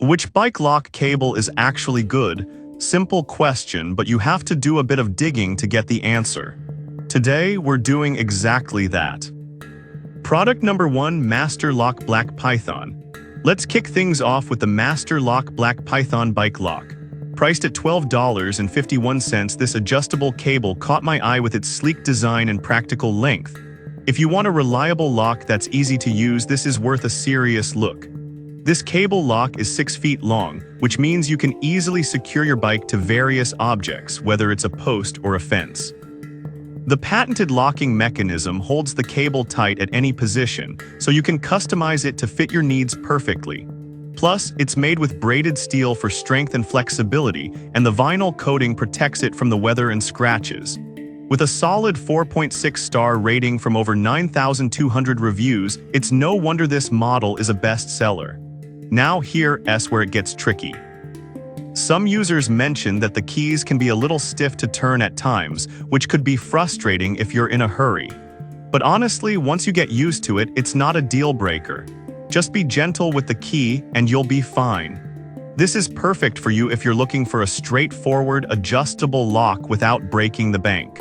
Which bike lock cable is actually good? Simple question, but you have to do a bit of digging to get the answer. Today, we're doing exactly that. Product number 1, Master Lock Black Python. Let's kick things off with the Master Lock Black Python bike lock. Priced at $12.51, this adjustable cable caught my eye with its sleek design and practical length. If you want a reliable lock that's easy to use, this is worth a serious look. This cable lock is 6 feet long, which means you can easily secure your bike to various objects, whether it's a post or a fence. The patented locking mechanism holds the cable tight at any position, so you can customize it to fit your needs perfectly. Plus, it's made with braided steel for strength and flexibility, and the vinyl coating protects it from the weather and scratches. With a solid 4.6-star rating from over 9,200 reviews, it's no wonder this model is a bestseller. Now here's where it gets tricky. Some users mention that the keys can be a little stiff to turn at times, which could be frustrating if you're in a hurry. But honestly, once you get used to it, it's not a deal breaker. Just be gentle with the key and you'll be fine. This is perfect for you if you're looking for a straightforward, adjustable lock without breaking the bank.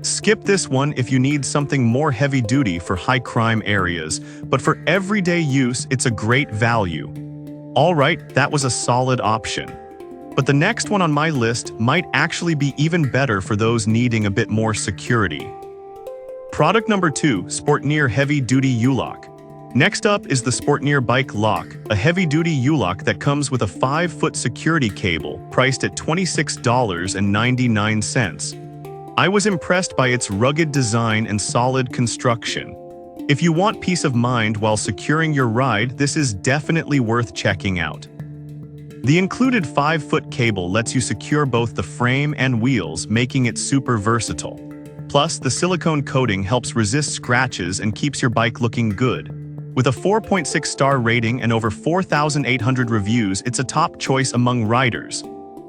Skip this one if you need something more heavy-duty for high-crime areas, but for everyday use, it's a great value. Alright, that was a solid option. But the next one on my list might actually be even better for those needing a bit more security. Product number 2, Sportneer Heavy-Duty U-Lock. Next up is the Sportneer Bike Lock, a heavy-duty U-Lock that comes with a 5-foot security cable, priced at $26.99. I was impressed by its rugged design and solid construction. If you want peace of mind while securing your ride, this is definitely worth checking out. The included 5-foot cable lets you secure both the frame and wheels, making it super versatile. Plus, the silicone coating helps resist scratches and keeps your bike looking good. With a 4.6-star rating and over 4,800 reviews, it's a top choice among riders.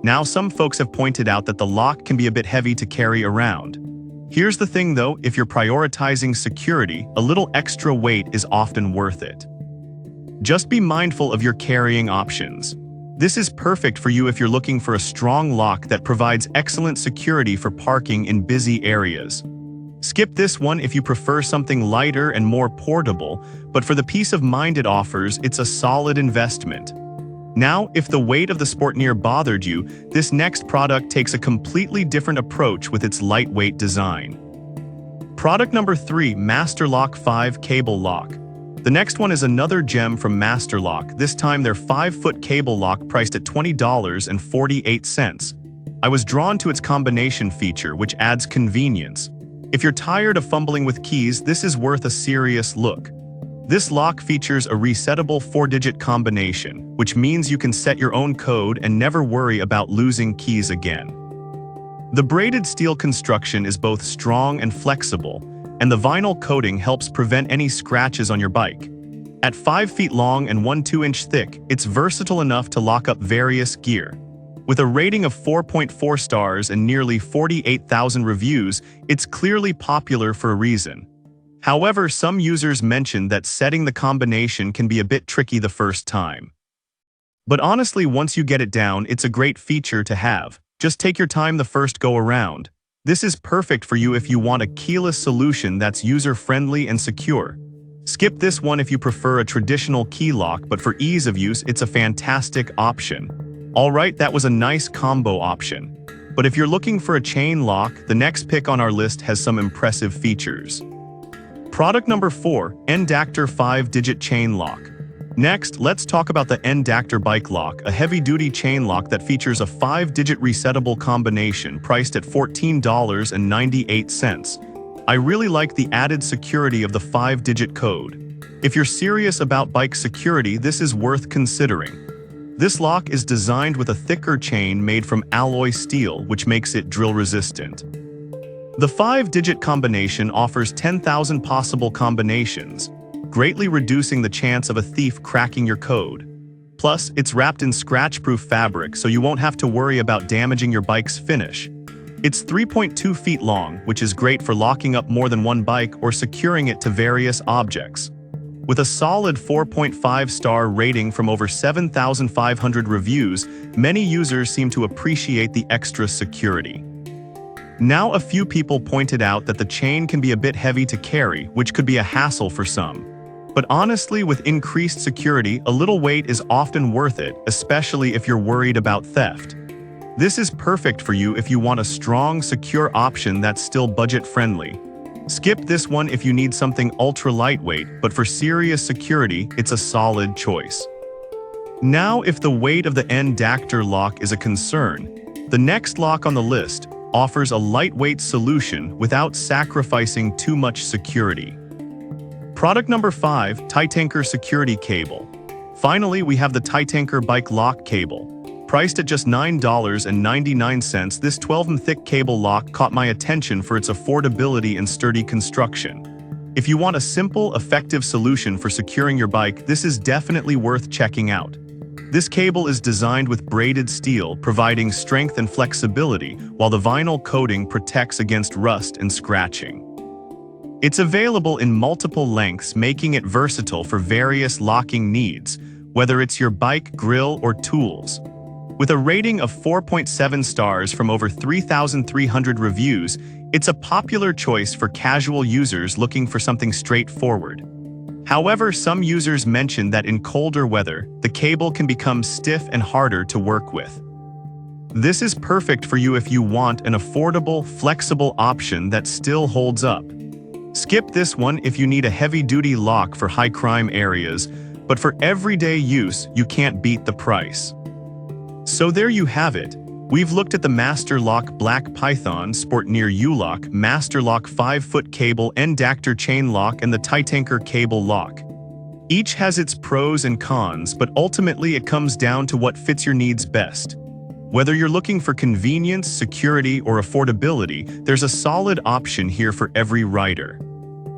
Now, some folks have pointed out that the lock can be a bit heavy to carry around. Here's the thing though, if you're prioritizing security, a little extra weight is often worth it. Just be mindful of your carrying options. This is perfect for you if you're looking for a strong lock that provides excellent security for parking in busy areas. Skip this one if you prefer something lighter and more portable, but for the peace of mind it offers, it's a solid investment. Now, if the weight of the Sportneer bothered you, this next product takes a completely different approach with its lightweight design. Product number 3, Master Lock 5 Cable Lock. The next one is another gem from Master Lock, this time their 5-foot cable lock priced at $20.48. I was drawn to its combination feature, which adds convenience. If you're tired of fumbling with keys, this is worth a serious look. This lock features a resettable 4-digit combination, which means you can set your own code and never worry about losing keys again. The braided steel construction is both strong and flexible, and the vinyl coating helps prevent any scratches on your bike. At 5 feet long and 1 2-inch thick, it's versatile enough to lock up various gear. With a rating of 4.4 stars and nearly 48,000 reviews, it's clearly popular for a reason. However, some users mention that setting the combination can be a bit tricky the first time. But honestly, once you get it down, it's a great feature to have. Just take your time the first go around. This is perfect for you if you want a keyless solution that's user-friendly and secure. Skip this one if you prefer a traditional key lock, but for ease of use, it's a fantastic option. Alright, that was a nice combo option. But if you're looking for a chain lock, the next pick on our list has some impressive features. Product number 4, N-Dactor 5-digit chain lock. Next, let's talk about the N-Dactor bike lock, a heavy-duty chain lock that features a 5-digit resettable combination priced at $14.98. I really like the added security of the 5-digit code. If you're serious about bike security, this is worth considering. This lock is designed with a thicker chain made from alloy steel, which makes it drill-resistant. The 5-digit combination offers 10,000 possible combinations, greatly reducing the chance of a thief cracking your code. Plus, it's wrapped in scratch-proof fabric, so you won't have to worry about damaging your bike's finish. It's 3.2 feet long, which is great for locking up more than one bike or securing it to various objects. With a solid 4.5-star rating from over 7,500 reviews, many users seem to appreciate the extra security. Now, a few people pointed out that the chain can be a bit heavy to carry, which could be a hassle for some. But honestly, with increased security, a little weight is often worth it, especially if you're worried about theft. This is perfect for you if you want a strong, secure option that's still budget-friendly. Skip this one if you need something ultra-lightweight, but for serious security, it's a solid choice. Now, if the weight of the end-dactor lock is a concern, the next lock on the list offers a lightweight solution without sacrificing too much security. Product number 5, Titanker Security Cable. Finally, we have the Titanker Bike Lock Cable. Priced at just $9.99, this 12-thick cable lock caught my attention for its affordability and sturdy construction. If you want a simple, effective solution for securing your bike, this is definitely worth checking out. This cable is designed with braided steel, providing strength and flexibility, while the vinyl coating protects against rust and scratching. It's available in multiple lengths, making it versatile for various locking needs, whether it's your bike, grill, or tools. With a rating of 4.7 stars from over 3,300 reviews, it's a popular choice for casual users looking for something straightforward. However, some users mention that in colder weather, the cable can become stiff and harder to work with. This is perfect for you if you want an affordable, flexible option that still holds up. Skip this one if you need a heavy-duty lock for high-crime areas, but for everyday use, you can't beat the price. So there you have it. We've looked at the Master Lock Black Python Sport Near U-Lock, Master Lock 5-foot cable end-dactor chain lock, and the Titanker cable lock. Each has its pros and cons, but ultimately it comes down to what fits your needs best. Whether you're looking for convenience, security, or affordability, there's a solid option here for every rider.